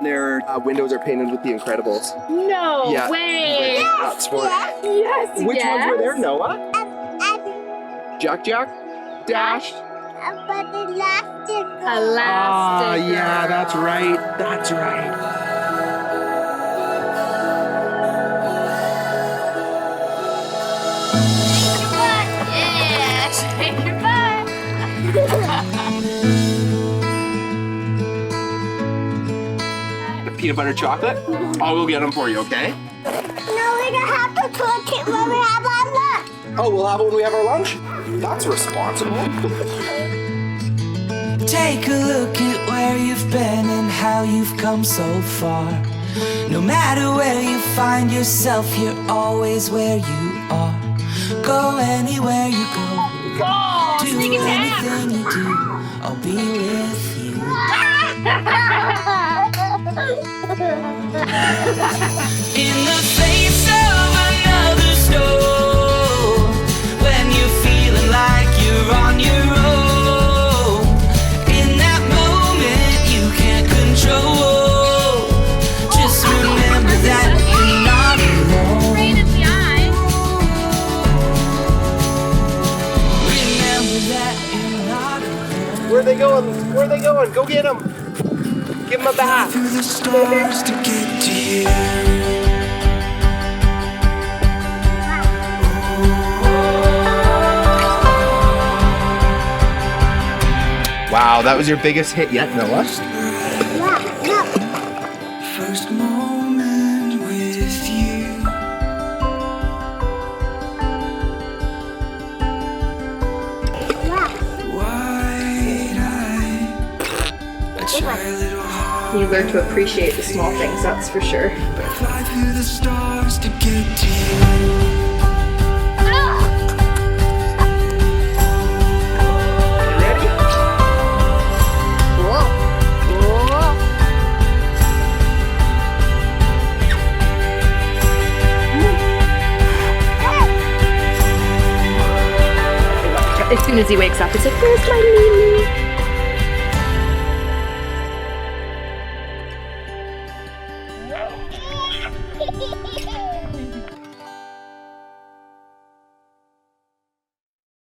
Their windows are painted with The Incredibles. No Yeah. way. That's what. Yes. Which ones were there, Noah? Jack, Dash. But elastic. Ah, yeah, that's right. That's right. Yeah, shake your butt. The peanut butter chocolate? I'll go get them for you, okay? No, we don't have to cook it when we have our lunch. Oh, we'll have it when we have our lunch? That's responsible. Take a look at where you've been and how you've come so far. No matter where you find yourself, you're always where you are. Go anywhere you go. Do anything you do, I'll be with you. In the face of another storm, when you're feeling like you're on your own, in that moment you can't control. Just remember that you're not alone. Rain in the eye. Remember that you're not alone. Where are they going? Where are they going? Go get them. Give them a bath. Through the stars to get to you. Wow, that was your biggest hit yet, Noah. First moment with you. Wide-eyed, I try a little hard, You learn to appreciate the small things, that's for sure. but I fly through the stars to get to you. You ready? As soon as he wakes up, it's like, where's my Mimi?